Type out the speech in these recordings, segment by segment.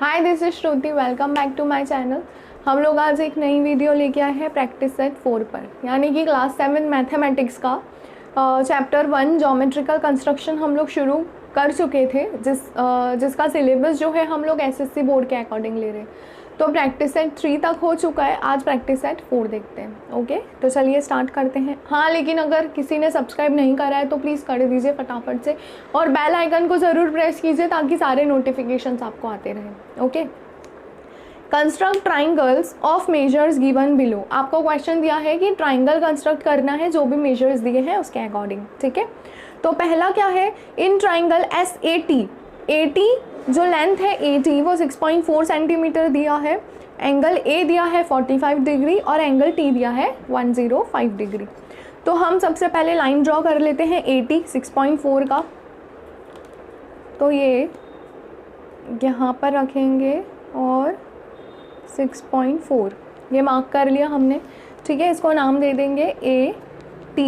Hi, this is Shruti. Welcome back to my channel. हम लोग आज एक नई वीडियो लेके आए हैं प्रैक्टिस सेट 4 पर, यानी कि क्लास 7 मैथमेटिक्स का चैप्टर 1 ज्योमेट्रिकल कंस्ट्रक्शन हम लोग शुरू कर चुके थे, जिसका सिलेबस जो है हम लोग एसएससी बोर्ड के अकॉर्डिंग ले रहे हैं। तो प्रैक्टिस सेट 3 तक हो चुका है, आज प्रैक्टिस सेट 4 देखते हैं। ओके, तो चलिए स्टार्ट करते हैं। हाँ, लेकिन अगर किसी ने सब्सक्राइब नहीं करा है तो प्लीज़ कर दीजिए फटाफट से, और बेल आइकन को ज़रूर प्रेस कीजिए ताकि सारे नोटिफिकेशंस आपको आते रहें। Okay, construct triangles of measures given below. आपको क्वेश्चन दिया है कि ट्राइंगल कंस्ट्रक्ट करना है जो भी मेजर्स दिए हैं उसके अकॉर्डिंग। ठीक है, तो पहला क्या है, इन ट्राइंगल एस जो लेंथ है AT वो 6.4 सेंटीमीटर दिया है, एंगल A दिया है 45 डिग्री और एंगल T दिया है 105 डिग्री। तो हम सबसे पहले लाइन ड्रॉ कर लेते हैं AT 6.4 का। तो ये यहाँ पर रखेंगे और 6.4 ये मार्क कर लिया हमने। ठीक है, इसको नाम दे देंगे AT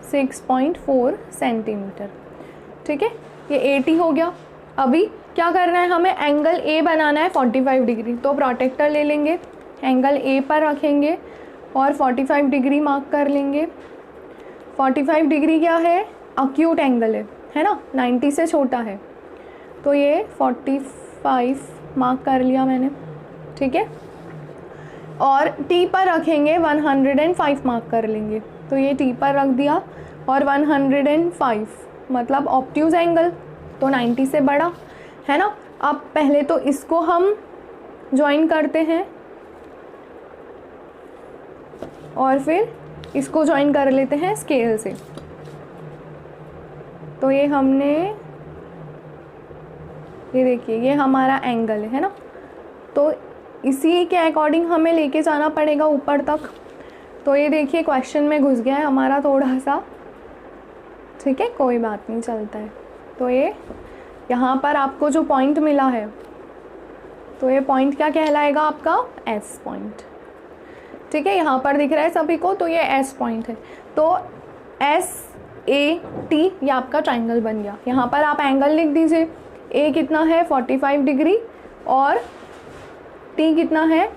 6.4 सेंटीमीटर। ठीक है, ये AT हो गया। अभी क्या करना है, हमें एंगल A बनाना है 45 डिग्री। तो प्रोटेक्टर ले लेंगे, एंगल A पर रखेंगे और 45 डिग्री मार्क कर लेंगे। 45 डिग्री क्या है, अक्यूट एंगल है ना, 90 से छोटा है। तो ये 45 मार्क कर लिया मैंने। ठीक है, और T पर रखेंगे 105 मार्क कर लेंगे। तो ये T पर रख दिया और 105 मतलब ऑब्ट्यूज एंगल, तो 90 से बड़ा है ना। अब पहले तो इसको हम ज्वाइन करते हैं और फिर इसको ज्वाइन कर लेते हैं स्केल से। तो ये हमने, ये देखिए ये हमारा एंगल है ना, तो इसी के अकॉर्डिंग हमें लेके जाना पड़ेगा ऊपर तक। तो ये देखिए क्वेश्चन में घुस गया है हमारा थोड़ा सा। ठीक है, कोई बात नहीं, चलता है। तो ये यहाँ पर आपको जो पॉइंट मिला है, तो ये पॉइंट क्या कहलाएगा आपका, एस पॉइंट। ठीक है, यहाँ पर दिख रहा है सभी को, तो ये एस पॉइंट है। तो SAT ये आपका ट्राइंगल बन गया। यहाँ पर आप एंगल लिख दीजिए, A कितना है 45 डिग्री और T कितना है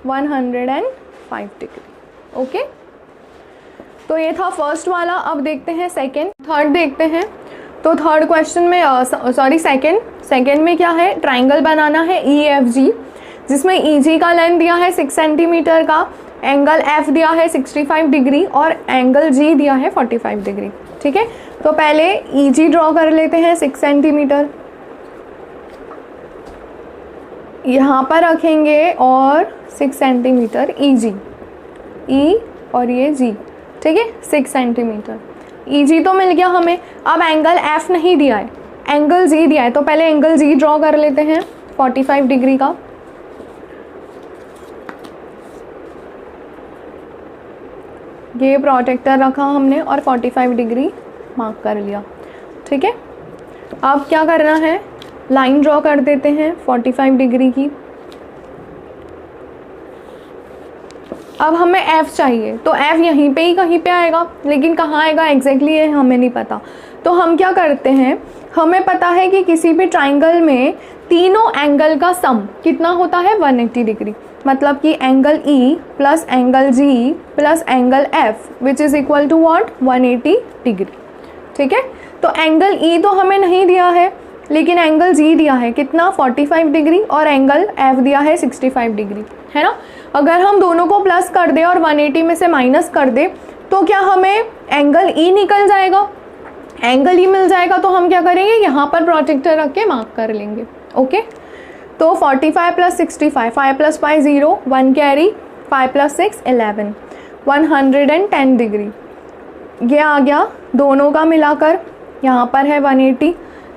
105 डिग्री। ओके, तो ये था फर्स्ट वाला। अब देखते हैं थर्ड देखते हैं। तो थर्ड क्वेश्चन में सेकंड में क्या है, ट्राइंगल बनाना है EFG, जिसमें EG का लेंथ दिया है 6 सेंटीमीटर का, एंगल F दिया है 65 डिग्री और एंगल G दिया है 45 डिग्री। ठीक है, तो पहले EG ड्रॉ कर लेते हैं 6 सेंटीमीटर, यहाँ पर रखेंगे और 6 सेंटीमीटर EG, E और ये G। ठीक है, 6 सेंटीमीटर EG तो मिल गया हमें। अब एंगल F नहीं दिया है, एंगल G दिया है, तो पहले एंगल G ड्रॉ कर लेते हैं 45 डिग्री का। ये प्रोटेक्टर रखा हमने और 45 डिग्री मार्क कर लिया। ठीक है, अब क्या करना है, लाइन ड्रॉ कर देते हैं 45 डिग्री की। अब हमें F चाहिए, तो F यहीं पे ही कहीं पे आएगा, लेकिन कहाँ आएगा एग्जैक्टली ये हमें नहीं पता। तो हम क्या करते हैं, हमें पता है कि किसी भी ट्राइंगल में तीनों एंगल का सम कितना होता है 180 डिग्री, मतलब कि angle E plus angle G plus angle F which is equal to what, 180 degree. ठीक है, तो एंगल E तो हमें नहीं दिया है, लेकिन एंगल G दिया है कितना 45 डिग्री और एंगल F दिया है 65 डिग्री, है ना। अगर हम दोनों को प्लस कर दे और 180 में से माइनस कर दे तो क्या हमें एंगल E निकल जाएगा, एंगल E मिल जाएगा। तो हम क्या करेंगे, यहाँ पर प्रोटेक्टर रख के मार्क कर लेंगे। ओके, तो 45 plus 65, 5 plus 5 0, 1 carry, 5 plus 6 11, 110 degree ये आ गया दोनों का मिलाकर। यहाँ पर है 180।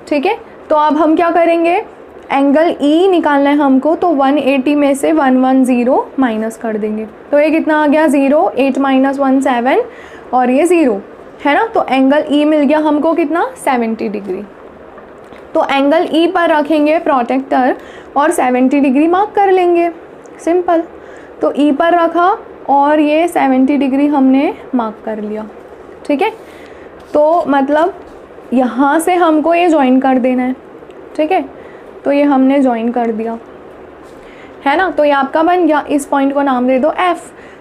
ठीक है, तो अब हम क्या करेंगे, एंगल E निकालना है हमको, तो 180 में से 110 माइनस कर देंगे। तो ये कितना आ गया 0, 8 माइनस 1 7 और ये 0 है ना। तो एंगल E मिल गया हमको कितना 70 डिग्री। तो एंगल E पर रखेंगे प्रोटेक्टर और 70 डिग्री मार्क कर लेंगे, सिंपल। तो E पर रखा और ये 70 डिग्री हमने मार्क कर लिया। ठीक है, तो मतलब यहाँ से हमको ये ज्वाइन कर देना है। ठीक है, तो ये हमने ज्वाइन कर दिया, है ना। तो ये आपका बन गया, इस पॉइंट को नाम दे दो F।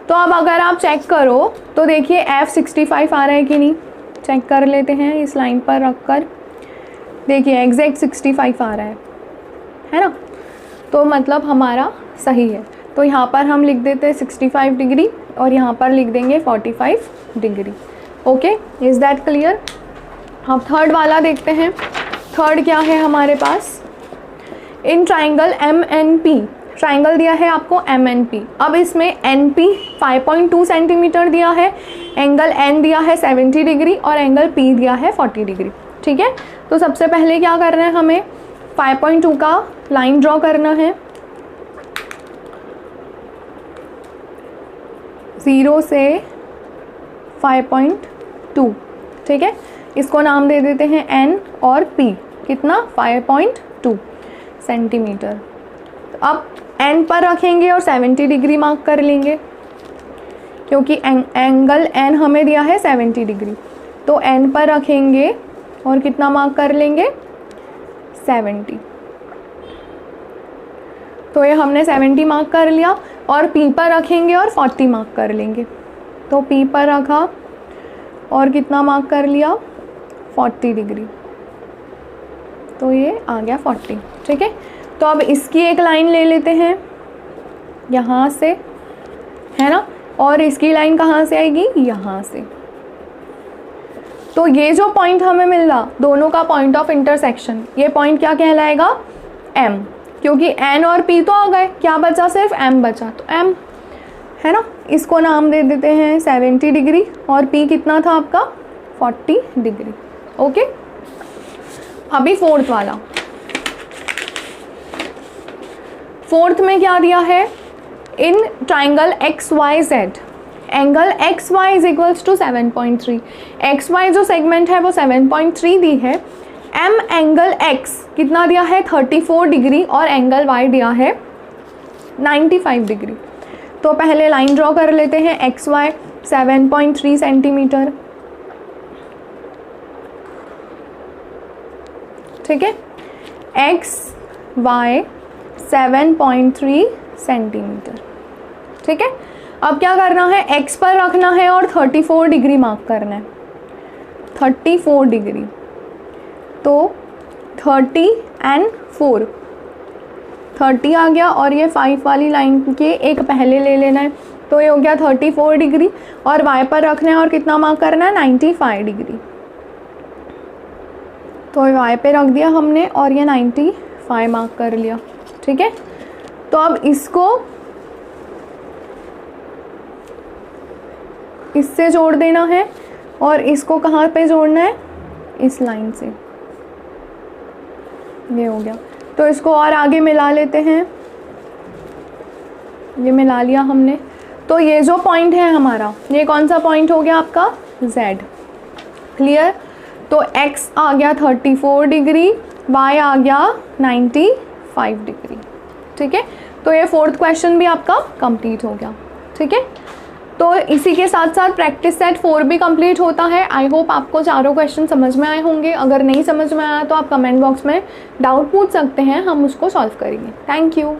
तो अब अगर आप चेक करो तो देखिए F 65 आ रहा है कि नहीं, चेक कर लेते हैं इस लाइन पर रख कर। देखिए एग्जैक्ट 65 आ रहा है ना, तो मतलब हमारा सही है। तो यहाँ पर हम लिख देते हैं 65 डिग्री और यहाँ पर लिख देंगे 45 degree. Okay, is that clear. अब थर्ड वाला देखते हैं। थर्ड क्या है हमारे पास, इन ट्राइंगल MNP, ट्राइंगल दिया है आपको MNP। अब इसमें NP 5.2 सेंटीमीटर दिया है, एंगल N दिया है 70 डिग्री और एंगल P दिया है 40 डिग्री। ठीक है, तो सबसे पहले क्या करना है, हमें 5.2 का लाइन ड्रॉ करना है, 0 से 5.2। ठीक है, इसको नाम दे देते हैं N और P कितना 5.2 सेंटीमीटर। तो अब N पर रखेंगे और 70 डिग्री मार्क कर लेंगे, क्योंकि एंगल N हमें दिया है 70 डिग्री। तो N पर रखेंगे और कितना मार्क कर लेंगे 70। तो ये हमने 70 मार्क कर लिया और P पर रखेंगे और 40 मार्क कर लेंगे। तो P पर रखा और कितना मार्क कर लिया 40 डिग्री, तो ये आ गया 40। ठीक है, तो अब इसकी एक लाइन ले लेते हैं यहाँ से, है ना, और इसकी लाइन कहाँ से आएगी, यहाँ से। तो ये जो पॉइंट हमें मिल रहा, दोनों का पॉइंट ऑफ इंटरसेक्शन, ये पॉइंट क्या कहलाएगा M, क्योंकि N और P तो आ गए, क्या बचा, सिर्फ M बचा, तो M, है ना। इसको नाम दे देते हैं 70 डिग्री और P कितना था आपका 40 डिग्री। ओके, अभी फोर्थ वाला, फोर्थ में क्या दिया है, in triangle XYZ, angle XY is equals to 7.3। XY जो सेगमेंट है वो 7.3 दी है। M एंगल X कितना दिया है 34 डिग्री और एंगल Y दिया है 95 डिग्री। तो पहले लाइन ड्रॉ कर लेते हैं, XY 7.3 सेंटीमीटर। ठीक है, XY 7.3 सेंटीमीटर। ठीक है, अब क्या करना है, X पर रखना है और 34 डिग्री मार्क करना है, 34 डिग्री। तो 30 एंड 4, 30 आ गया और ये 5 वाली लाइन के एक पहले ले लेना है, तो ये हो गया 34 डिग्री और Y पर रखना है और कितना मार्क करना है 95 डिग्री। तो Y पे रख दिया हमने और ये 95 मार्क कर लिया। ठीक है, तो अब इसको इससे जोड़ देना है और इसको कहाँ पे जोड़ना है, इस लाइन से, ये हो गया। तो इसको और आगे मिला लेते हैं, ये मिला लिया हमने। तो ये जो पॉइंट है हमारा, ये कौन सा पॉइंट हो गया आपका Z। क्लियर, तो X आ गया 34 डिग्री, Y आ गया 95 डिग्री। ठीक है, तो ये फोर्थ क्वेश्चन भी आपका कंप्लीट हो गया। ठीक है, तो इसी के साथ साथ प्रैक्टिस सेट 4 भी कंप्लीट होता है। आई होप आपको चारों क्वेश्चन समझ में आए होंगे। अगर नहीं समझ में आया तो आप कमेंट बॉक्स में डाउट पूछ सकते हैं, हम उसको सॉल्व करेंगे। Thank you.